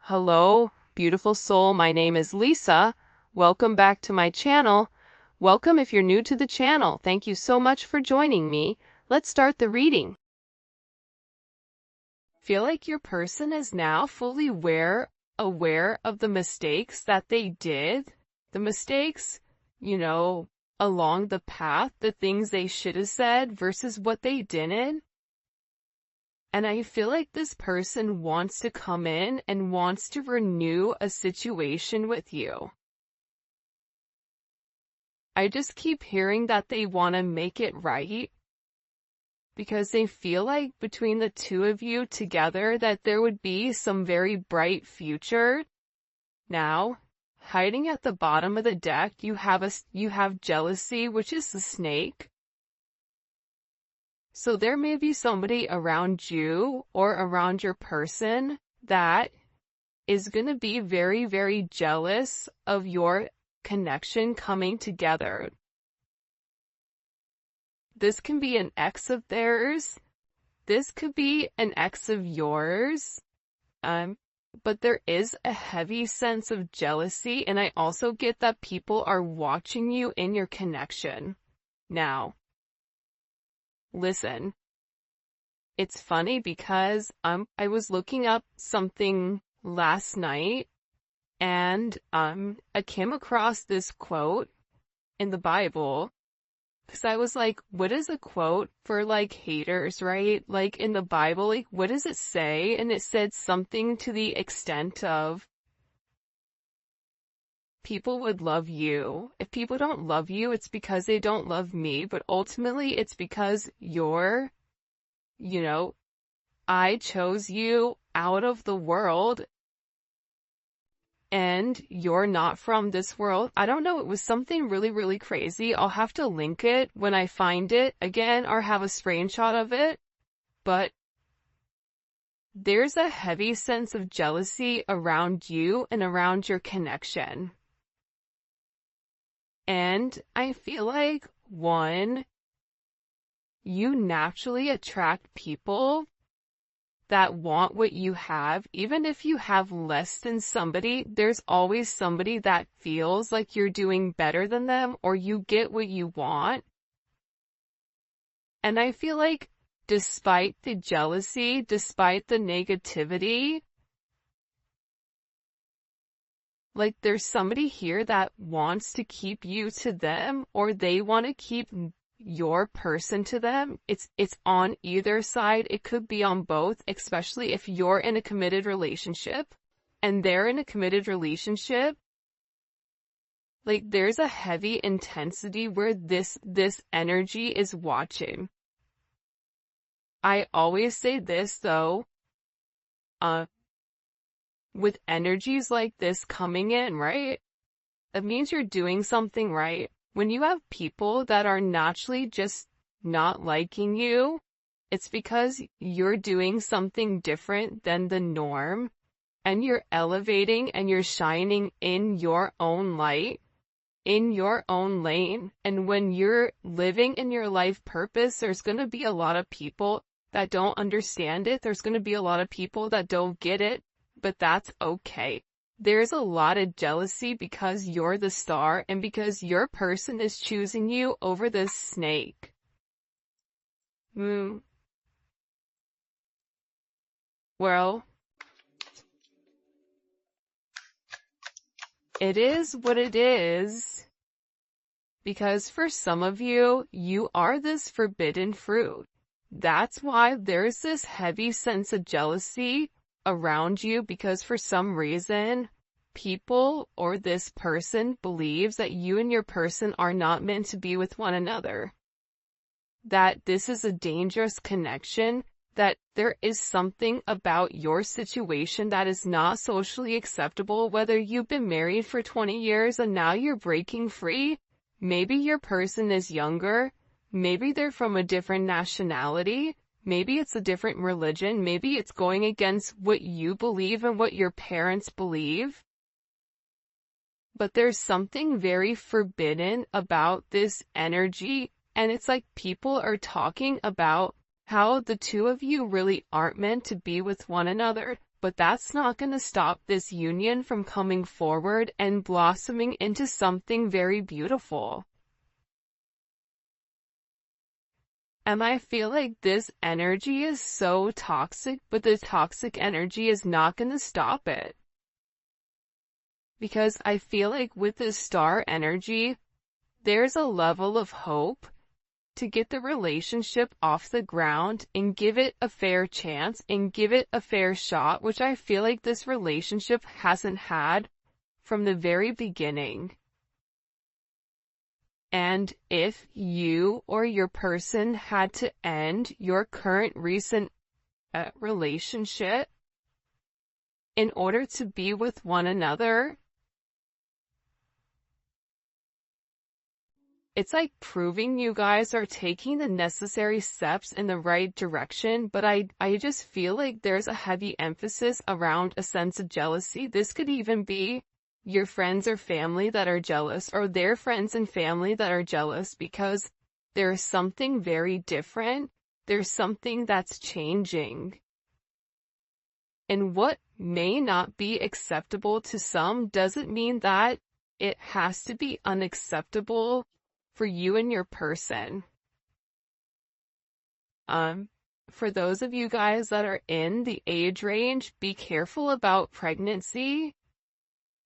Hello, beautiful soul. My name is Lisa. Welcome back to my channel. Welcome if you're new to the channel. Thank you so much for joining me. Let's start the reading. Feel like your person is now fully aware of the mistakes that they did. The mistakes, along the path, the things they should have said versus what they didn't. And I feel like this person wants to come in and wants to renew a situation with you. I just keep hearing that they want to make it right because they feel like between the two of you together that there would be some very bright future. Now, hiding at the bottom of the deck, you have jealousy, which is the snake. So there may be somebody around you or around your person that is going to be very, very jealous of your connection coming together. This can be an ex of theirs. This could be an ex of yours. But there is a heavy sense of jealousy, and I also get that people are watching you in your connection. Now, listen, it's funny because I was looking up something last night and I came across this quote in the Bible because I was like, what is a quote for like haters, right? Like in the Bible, like what does it say? And it said something to the extent of people would love you. If people don't love you, it's because they don't love me, but ultimately it's because I chose you out of the world and you're not from this world. I don't know, it was something really, really crazy. I'll have to link it when I find it again or have a screenshot of it, but there's a heavy sense of jealousy around you and around your connection. And I feel like, one, you naturally attract people that want what you have. Even if you have less than somebody, there's always somebody that feels like you're doing better than them or you get what you want. And I feel like despite the jealousy, despite the negativity, like there's somebody here that wants to keep you to them or they want to keep your person to them. It's on either side. It could be on both, especially if you're in a committed relationship and they're in a committed relationship. Like there's a heavy intensity where this energy is watching. I always say this though, with energies like this coming in, right? It means you're doing something right. When you have people that are naturally just not liking you, it's because you're doing something different than the norm, and you're elevating and you're shining in your own light, in your own lane. And when you're living in your life purpose, there's going to be a lot of people that don't understand it. There's going to be a lot of people that don't get it. But that's okay. There's a lot of jealousy because you're the star and because your person is choosing you over this snake. Well, it is what it is because for some of you, you are this forbidden fruit. That's why there's this heavy sense of jealousy around you because for some reason, people or this person believes that you and your person are not meant to be with one another. That this is a dangerous connection, that there is something about your situation that is not socially acceptable, whether you've been married for 20 years and now you're breaking free. Maybe your person is younger. Maybe they're from a different nationality. Maybe it's a different religion. Maybe it's going against what you believe and what your parents believe. But there's something very forbidden about this energy. And it's like people are talking about how the two of you really aren't meant to be with one another. but that's not going to stop this union from coming forward and blossoming into something very beautiful. And I feel like this energy is so toxic, but the toxic energy is not going to stop it. Because I feel like with this star energy, there's a level of hope to get the relationship off the ground and give it a fair chance and give it a fair shot, which I feel like this relationship hasn't had from the very beginning. And if you or your person had to end your current recent relationship in order to be with one another, it's like proving you guys are taking the necessary steps in the right direction, but I just feel like there's a heavy emphasis around a sense of jealousy. This could even be your friends or family that are jealous, or their friends and family that are jealous, because there's something very different. There's something that's changing. And what may not be acceptable to some doesn't mean that it has to be unacceptable for you and your person. For those of you guys that are in the age range, be careful about pregnancy.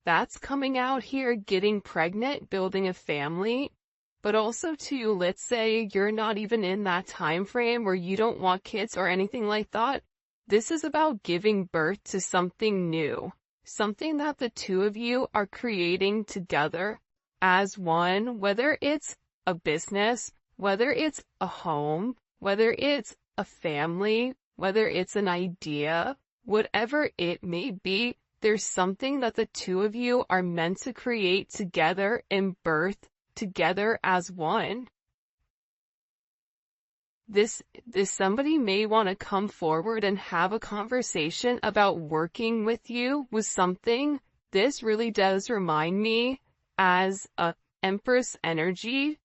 That's coming out here, getting pregnant, building a family. But also too, let's say you're not even in that time frame where you don't want kids or anything like that. This is about giving birth to something new, something that the two of you are creating together as one, whether it's a business, whether it's a home, whether it's a family, whether it's an idea, whatever it may be. There's something that the two of you are meant to create together and birth together as one. This somebody may want to come forward and have a conversation about working with you with something. This really does remind me as a Empress energy.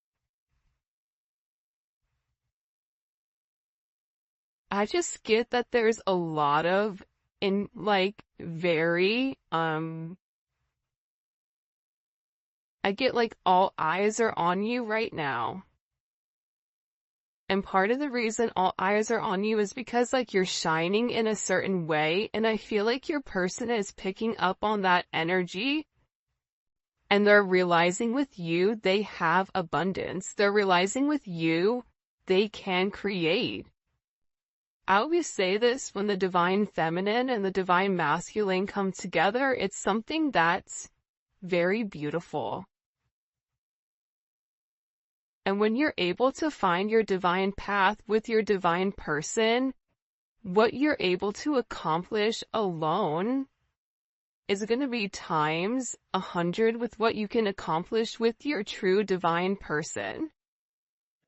I just get that there's a lot of I get like all eyes are on you right now. And part of the reason all eyes are on you is because like you're shining in a certain way, and I feel like your person is picking up on that energy, and they're realizing with you they have abundance. They're realizing with you they can create. I always say this, when the divine feminine and the divine masculine come together, it's something that's very beautiful. And when you're able to find your divine path with your divine person, what you're able to accomplish alone is going to be times 100 with what you can accomplish with your true divine person.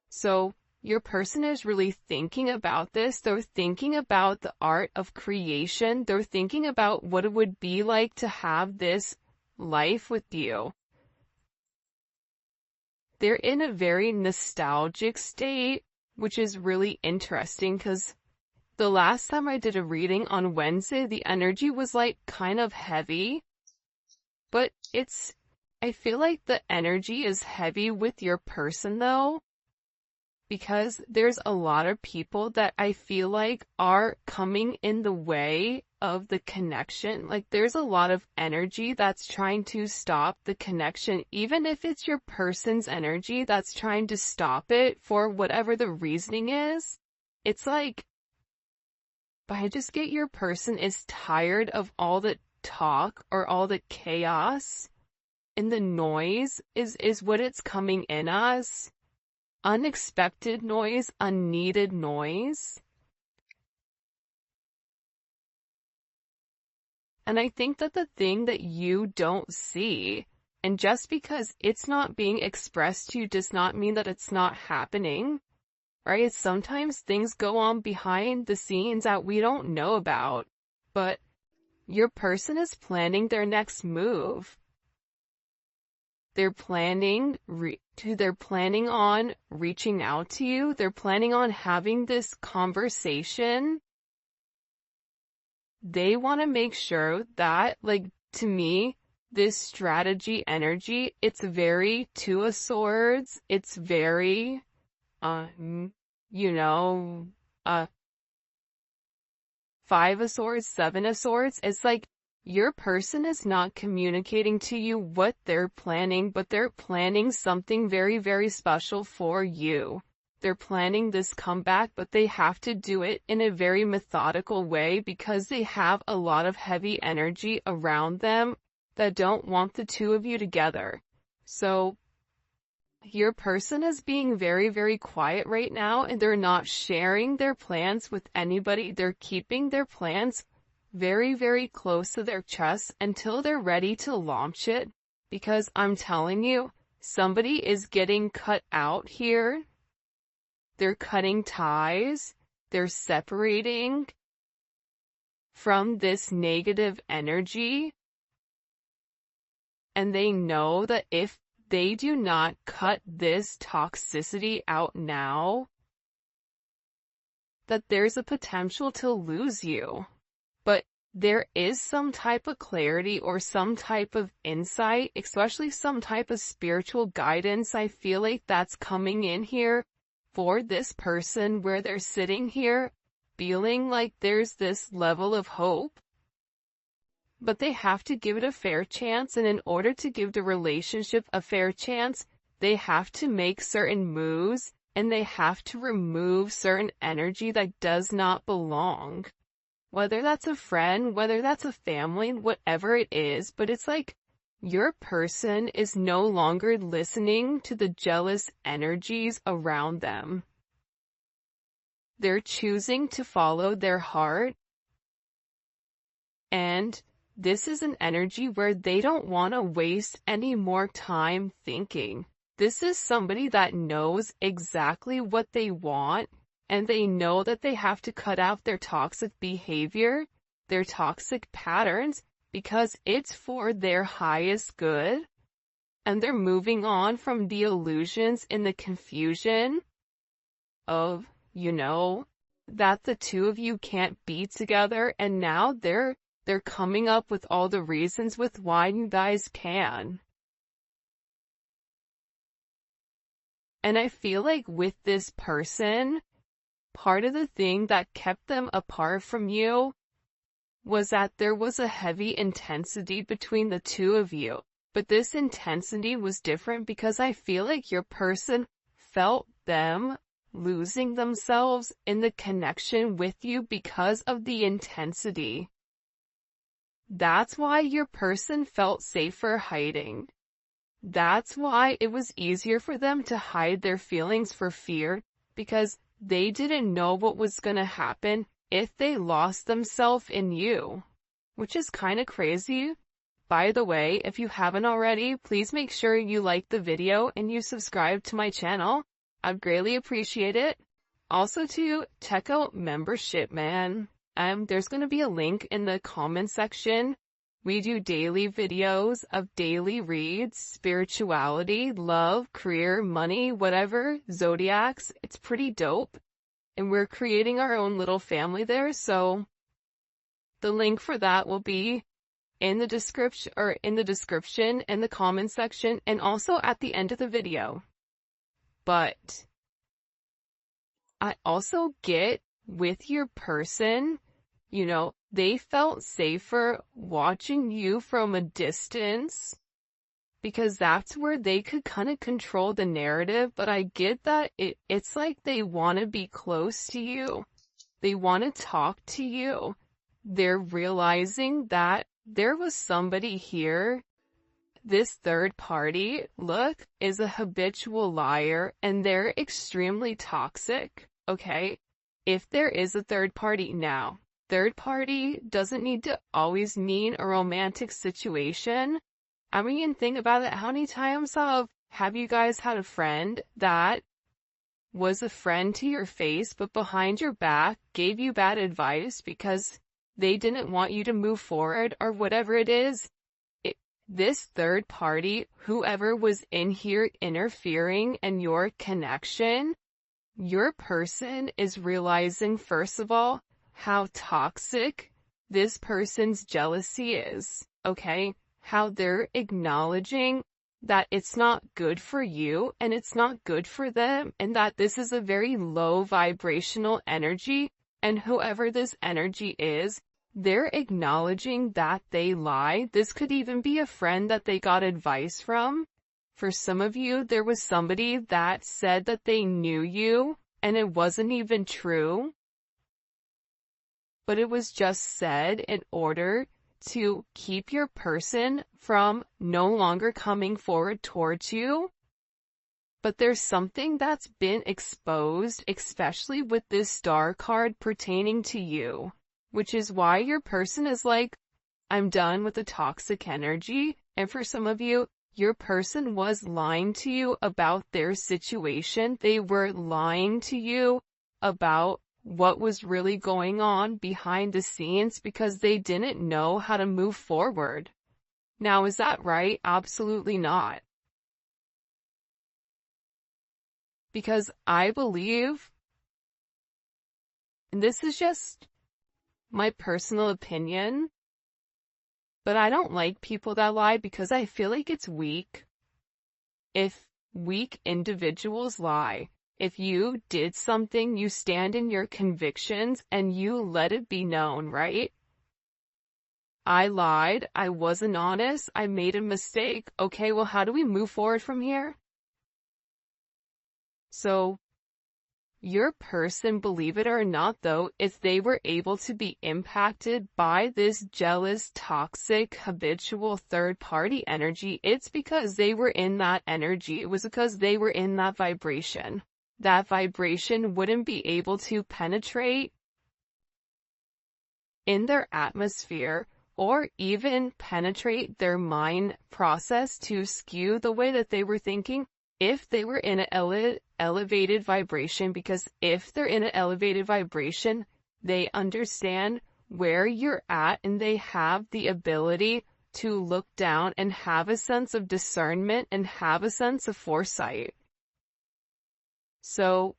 So your person is really thinking about this. They're thinking about the art of creation. They're thinking about what it would be like to have this life with you. They're in a very nostalgic state, which is really interesting because the last time I did a reading on Wednesday, the energy was like kind of heavy, but I feel like the energy is heavy with your person though, because there's a lot of people that I feel like are coming in the way of the connection. Like there's a lot of energy that's trying to stop the connection, even if it's your person's energy that's trying to stop it for whatever the reasoning is. It's like, but I just get your person is tired of all the talk or all the chaos, and the noise is what it's coming in as. Unexpected noise, unneeded noise. And I think that the thing that you don't see, and just because it's not being expressed to you does not mean that it's not happening, right? Sometimes things go on behind the scenes that we don't know about, but your person is planning their next move. They're planning on reaching out to you. They're planning on having this conversation they want to make sure that, like, to me, this strategy energy, it's very Two of Swords. It's very, you know, Five of Swords, Seven of Swords. It's like your person is not communicating to you what they're planning, but they're planning something very, very special for you. They're planning this comeback, but they have to do it in a very methodical way because they have a lot of heavy energy around them that don't want the two of you together. So your person is being very, very quiet right now, and they're not sharing their plans with anybody. They're keeping their plans very, very close to their chest until they're ready to launch it, because I'm telling you, somebody is getting cut out here. They're cutting ties. They're separating from this negative energy. And they know that if they do not cut this toxicity out now, that there's a potential to lose you. But there is some type of clarity or some type of insight, especially some type of spiritual guidance. I feel like that's coming in here for this person, where they're sitting here feeling like there's this level of hope, but they have to give it a fair chance. And in order to give the relationship a fair chance, they have to make certain moves, and they have to remove certain energy that does not belong. Whether that's a friend, whether that's a family, whatever it is, but it's like your person is no longer listening to the jealous energies around them. They're choosing to follow their heart, and this is an energy where they don't want to waste any more time thinking. This is somebody that knows exactly what they want, and they know that they have to cut out their toxic behavior, their toxic patterns, because it's for their highest good. And they're moving on from the illusions and the confusion of, that the two of you can't be together, and now they're coming up with all the reasons with why you guys can. And I feel like with this person, part of the thing that kept them apart from you was that there was a heavy intensity between the two of you. But this intensity was different because I feel like your person felt them losing themselves in the connection with you because of the intensity. That's why your person felt safer hiding. That's why it was easier for them to hide their feelings for fear, because they didn't know what was gonna happen if they lost themselves in you, which is kind of crazy. By the way, if you haven't already, please make sure you like the video and you subscribe to my channel. I'd greatly appreciate it. Also to check out membership, man. There's going to be a link in the comment section. We do daily videos of daily reads, spirituality, love, career, money, whatever, zodiacs. It's pretty dope. And we're creating our own little family there, so the link for that will be in the description, in the comment section, and also at the end of the video. But I also get with your person, they felt safer watching you from a distance because that's where they could kind of control the narrative. But I get that it's like they want to be close to you. They want to talk to you. They're realizing that there was somebody here. This third party, look, is a habitual liar, and they're extremely toxic, okay? If there is a third party now, third party doesn't need to always mean a romantic situation. I mean, think about it. How many times have you guys had a friend that was a friend to your face, but behind your back gave you bad advice because they didn't want you to move forward or whatever it is? This third party, whoever was in here interfering in your connection, your person is realizing, first of all, how toxic this person's jealousy is, okay? How they're acknowledging that it's not good for you and it's not good for them, and that this is a very low vibrational energy, and whoever this energy is, they're acknowledging that they lie. This could even be a friend that they got advice from. For some of you, there was somebody that said that they knew you, and it wasn't even true. But it was just said in order to keep your person from no longer coming forward towards you. But there's something that's been exposed, especially with this star card pertaining to you, which is why your person is like, I'm done with the toxic energy. And for some of you, your person was lying to you about their situation. They were lying to you about what was really going on behind the scenes because they didn't know how to move forward. Now, is that right? Absolutely not. Because I believe, and this is just my personal opinion, but I don't like people that lie because I feel like it's weak. If weak individuals lie, if you did something, you stand in your convictions and you let it be known, right? I lied, I wasn't honest, I made a mistake. Okay, well, how do we move forward from here? So, your person, believe it or not though, if they were able to be impacted by this jealous, toxic, habitual third-party energy, it's because they were in that energy. It was because they were in that vibration. That vibration wouldn't be able to penetrate in their atmosphere or even penetrate their mind process to skew the way that they were thinking if they were in an elevated vibration, because if they're in an elevated vibration, they understand where you're at and they have the ability to look down and have a sense of discernment and have a sense of foresight. So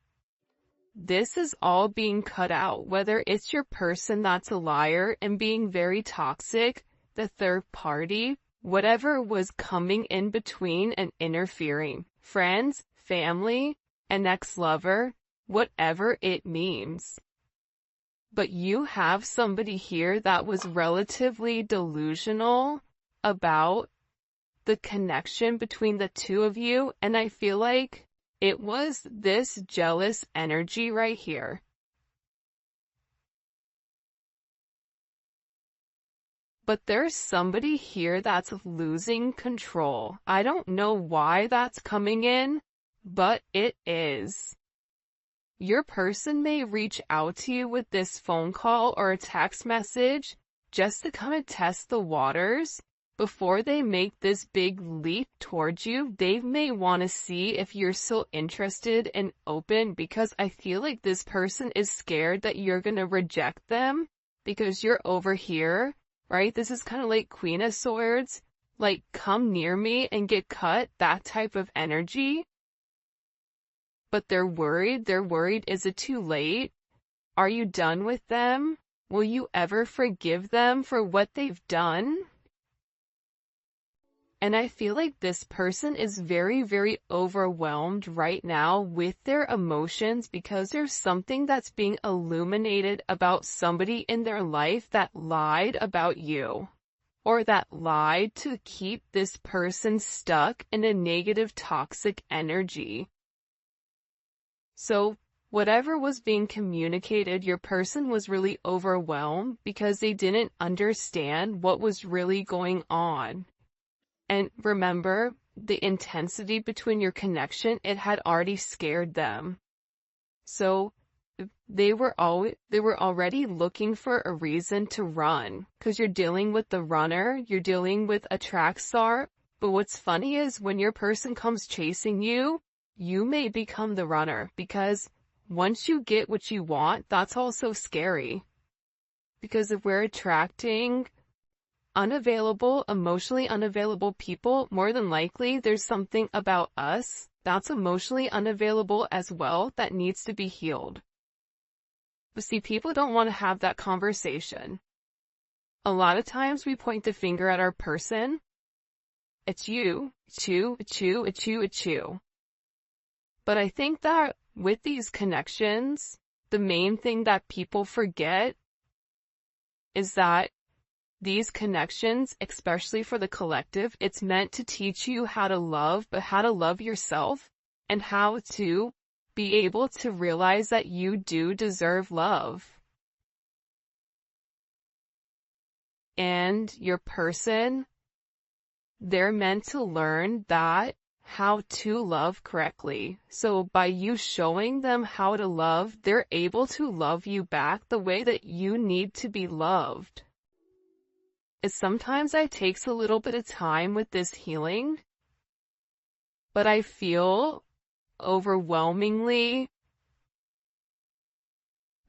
this is all being cut out, whether it's your person that's a liar and being very toxic, the third party, whatever was coming in between and interfering, friends, family, an ex-lover, whatever it means. But you have somebody here that was relatively delusional about the connection between the two of you, and I feel like it was this jealous energy right here. But there's somebody here that's losing control. I don't know why that's coming in, but it is. Your person may reach out to you with this phone call or a text message just to kind of test the waters. Before they make this big leap towards you, they may want to see if you're still interested and open, because I feel like this person is scared that you're going to reject them because you're over here. Right? This is kind of like Queen of Swords, like come near me and get cut, that type of energy. But they're worried. They're worried, is it too late? Are you done with them? Will you ever forgive them for what they've done? And I feel like this person is very, very overwhelmed right now with their emotions because there's something that's being illuminated about somebody in their life that lied about you, or that lied to keep this person stuck in a negative, toxic energy. So whatever was being communicated, your person was really overwhelmed because they didn't understand what was really going on. And remember, the intensity between your connection, it had already scared them. So they were already looking for a reason to run, because you're dealing with the runner, you're dealing with a track star. But what's funny is when your person comes chasing you, you may become the runner, because once you get what you want, that's also scary. Because if we're attracting unavailable, emotionally unavailable people, more than likely there's something about us that's emotionally unavailable as well that needs to be healed. But see, people don't want to have that conversation. A lot of times we point the finger at our person. It's you, it's you, it's you, it's you, it's you. But I think that with these connections, the main thing that people forget is that these connections, especially for the collective, it's meant to teach you how to love, but how to love yourself and how to be able to realize that you do deserve love. And your person, they're meant to learn that how to love correctly. So by you showing them how to love, they're able to love you back the way that you need to be loved. Sometimes it takes a little bit of time with this healing, but I feel overwhelmingly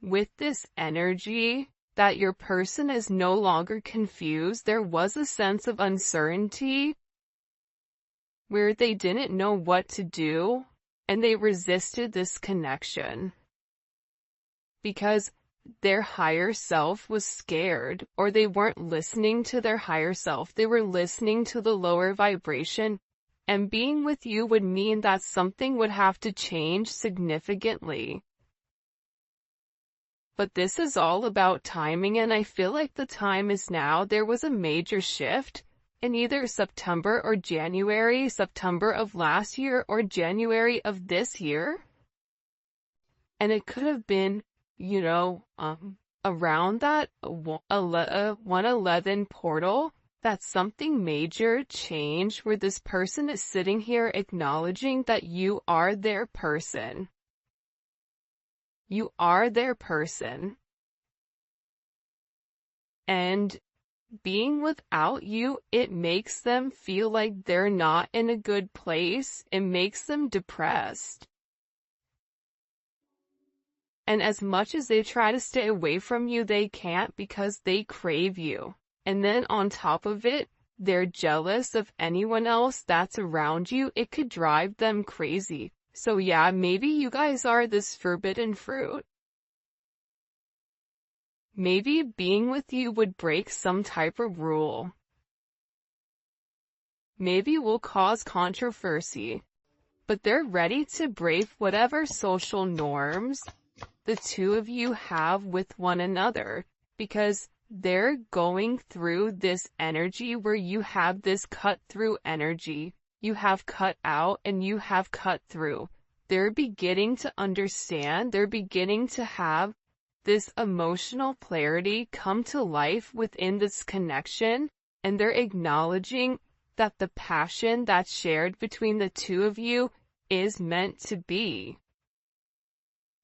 with this energy that your person is no longer confused. There was a sense of uncertainty where they didn't know what to do, and they resisted this connection because their higher self was scared, or they weren't listening to their higher self. They were listening to the lower vibration, and being with you would mean that something would have to change significantly. But this is all about timing, and I feel like the time is now. There was a major shift in either September or January, September of last year or January of this year. And it could have been, around that 111 portal, that something major changed where this person is sitting here acknowledging that you are their person. You are their person. And being without you, it makes them feel like they're not in a good place. It makes them depressed. And as much as they try to stay away from you, they can't because they crave you. And then on top of it, they're jealous of anyone else that's around you. It could drive them crazy. So yeah, maybe you guys are this forbidden fruit. Maybe being with you would break some type of rule. Maybe will cause controversy. But they're ready to break whatever social norms the two of you have with one another, because they're going through this energy where you have this cut through energy. You have cut out and you have cut through. They're beginning to understand, they're beginning to have this emotional clarity come to life within this connection, and they're acknowledging that the passion that's shared between the two of you is meant to be.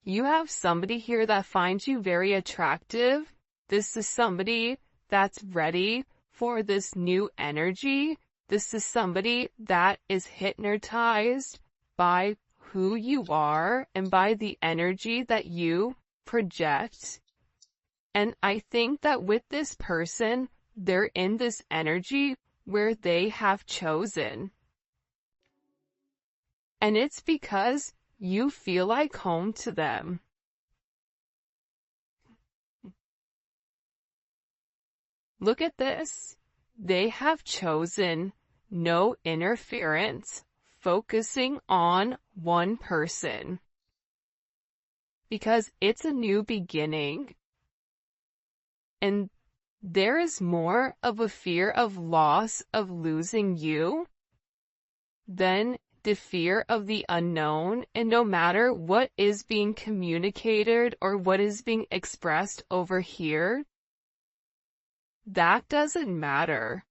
You have somebody here that finds you very attractive. This is somebody that's ready for this new energy. This is somebody that is hypnotized by who you are and by the energy that you project. And I think that with this person, they're in this energy where they have chosen. And it's because you feel like home to them. Look at this. They have chosen no interference, focusing on one person. Because it's a new beginning. And there is more of a fear of loss, of losing you, than the fear of the unknown. And no matter what is being communicated or what is being expressed over here, that doesn't matter.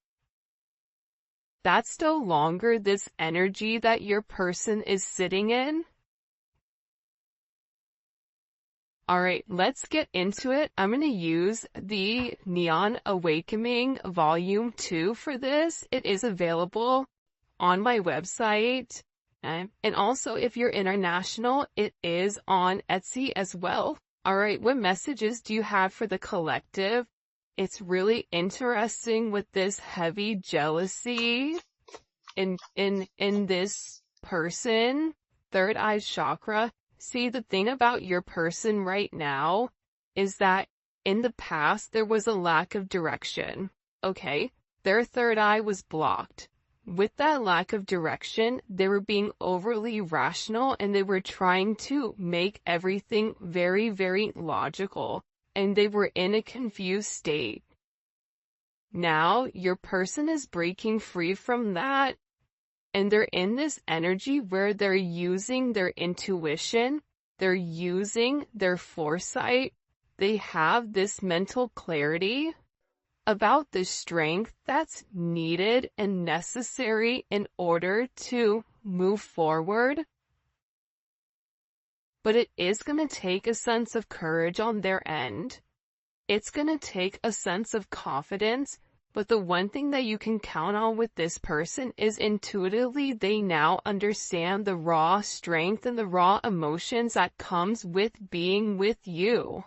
That's no longer this energy that your person is sitting in. Alright, let's get into it. I'm going to use the Neon Awakening Volume 2 for this. It is available on my website. And also, if you're international, it is on Etsy as well. Alright, what messages do you have for the collective? It's really interesting with this heavy jealousy in this person, third eye chakra. See, the thing about your person right now is that In the past, there was a lack of direction. Okay? Their third eye was blocked. With that lack of direction, they were being overly rational and they were trying to make everything very, very logical. And they were in a confused state. Now, your person is breaking free from that, and they're in this energy where they're using their intuition, they're using their foresight, they have this mental clarity about the strength that's needed and necessary in order to move forward. But it is going to take a sense of courage on their end. It's going to take a sense of confidence, but the one thing that you can count on with this person is intuitively they now understand the raw strength and the raw emotions that comes with being with you.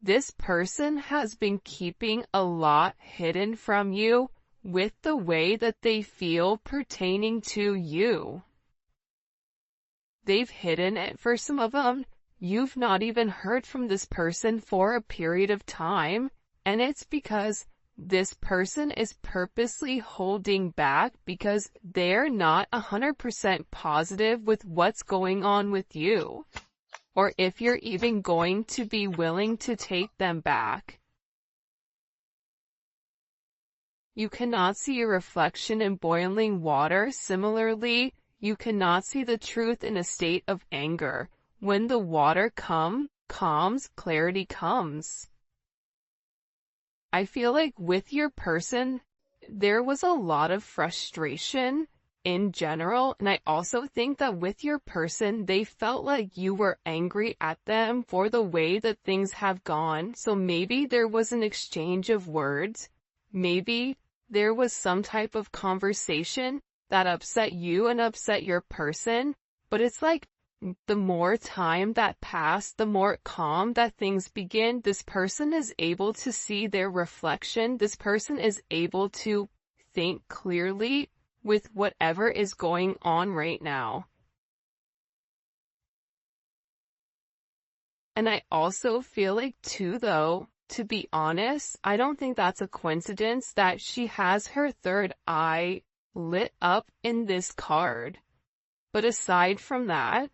This person has been keeping a lot hidden from you with the way that they feel pertaining to you. They've hidden it for some of them. You've not even heard from this person for a period of time, and it's because this person is purposely holding back because they're not 100% positive with what's going on with you, or if you're even going to be willing to take them back. You cannot see a reflection in boiling water. Similarly, you cannot see the truth in a state of anger. When the water calms, clarity comes. I feel like with your person, there was a lot of frustration in general, and I also think that with your person, they felt like you were angry at them for the way that things have gone. So maybe there was an exchange of words. Maybe there was some type of conversation that upset you and upset your person, but it's like the more time that passed, the more calm that things begin. This person is able to see their reflection. This person is able to think clearly with whatever is going on right now. And I also feel like too, though, to be honest, I don't think that's a coincidence that she has her third eye lit up in this card. But aside from that,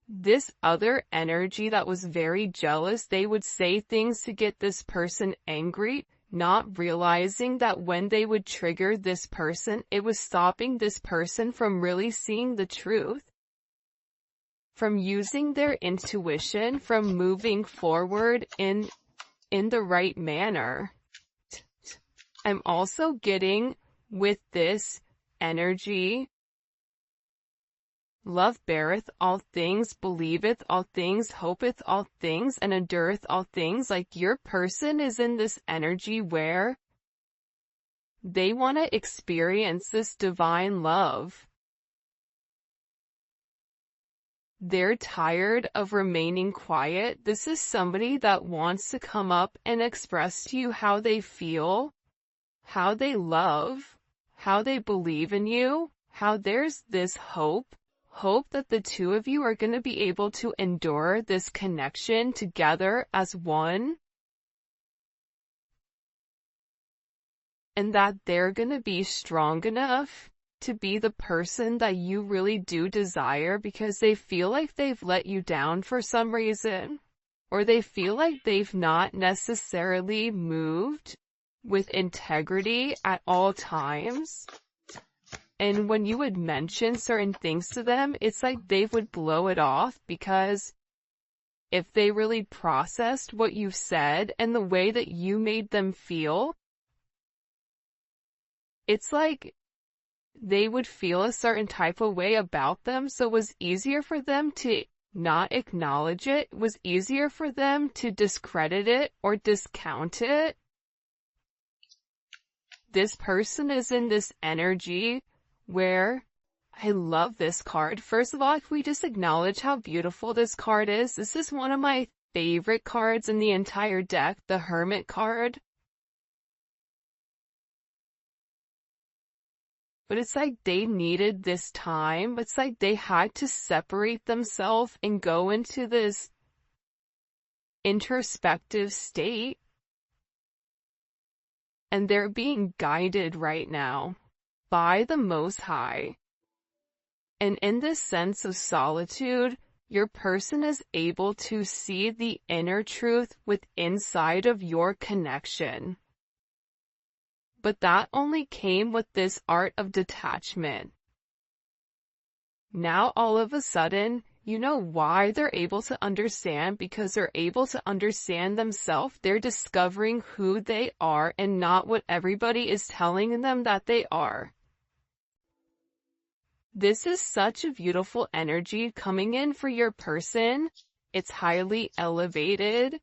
this other energy that was very jealous, they would say things to get this person angry, not realizing that when they would trigger this person, it was stopping this person from really seeing the truth, from using their intuition, from moving forward in the right manner. I'm also getting with this energy, love beareth all things, believeth all things, hopeth all things, and endureth all things. Like your person is in this energy where they want to experience this divine love. They're tired of remaining quiet. This is somebody that wants to come up and express to you how they feel, how they love, how they believe in you, how there's this hope that the two of you are going to be able to endure this connection together as one, and that they're going to be strong enough to be the person that you really do desire because they feel like they've let you down for some reason, or they feel like they've not necessarily moved with integrity at all times. And when you would mention certain things to them, it's like they would blow it off because if they really processed what you said and the way that you made them feel, it's like they would feel a certain type of way about them. So it was easier for them to not acknowledge it. It was easier for them to discredit it or discount it. This person is in this energy where I love this card. First of all, if we just acknowledge how beautiful this card is, this is one of my favorite cards in the entire deck, the Hermit card. But it's like they needed this time. It's like they had to separate themselves and go into this introspective state. And they're being guided right now by the Most High. And in this sense of solitude, your person is able to see the inner truth inside of your connection. But that only came with this art of detachment. Now all of a sudden, you know why they're able to understand, because they're able to understand themselves. They're discovering who they are and not what everybody is telling them that they are. This is such a beautiful energy coming in for your person. It's highly elevated.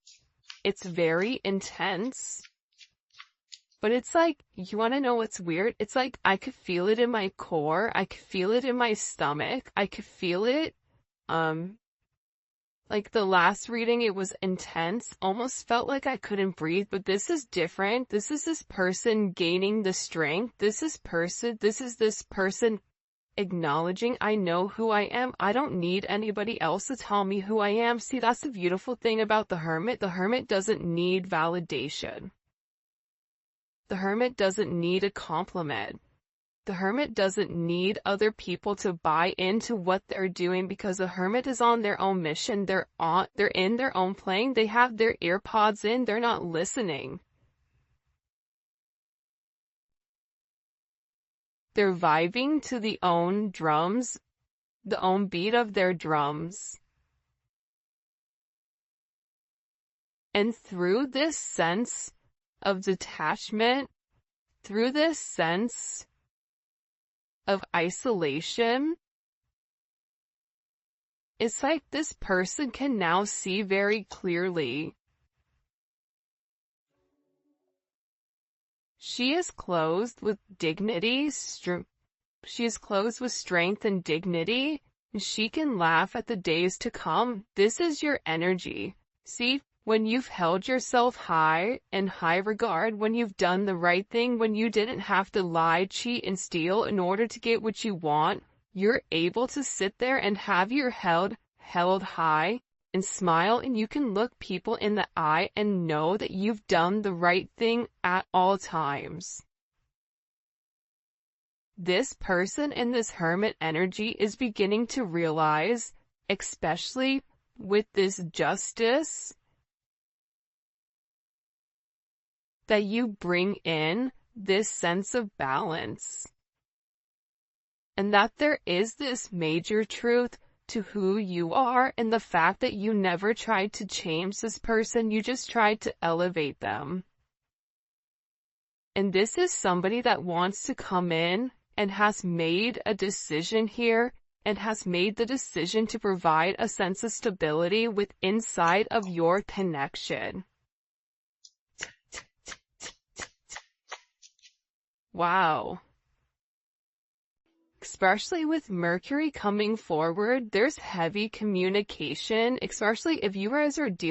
It's very intense. But it's like, you want to know what's weird? It's like I could feel it in my core. I could feel it in my stomach. I could feel it. Like the last reading, it was intense. Almost felt like I couldn't breathe, but this is different. This is this person gaining the strength. This is this person acknowledging, I know who I am. I don't need anybody else to tell me who I am. See, that's the beautiful thing about the Hermit. The Hermit doesn't need validation. The Hermit doesn't need a compliment. The Hermit doesn't need other people to buy into what they're doing, because the Hermit is on their own mission. They're in their own plane. They have their earpods in. They're not listening. They're vibing to the own drums, the own beat of their drums. And through this sense of detachment, through this sense of isolation, it's like this person can now see very clearly. She is clothed with dignity, she is clothed with strength and dignity, and she can laugh at the days to come. This is your energy. See, when you've held yourself high in high regard, when you've done the right thing, when you didn't have to lie, cheat, and steal in order to get what you want, you're able to sit there and have your head held high and smile, and you can look people in the eye and know that you've done the right thing at all times. This person in this Hermit energy is beginning to realize, especially with this justice, that you bring in this sense of balance, and that there is this major truth to who you are, and the fact that you never tried to change this person, you just tried to elevate them. And this is somebody that wants to come in and has made a decision here, and has made the decision to provide a sense of stability inside of your connection. Wow. Especially with Mercury coming forward, there's heavy communication, especially if you guys are dealing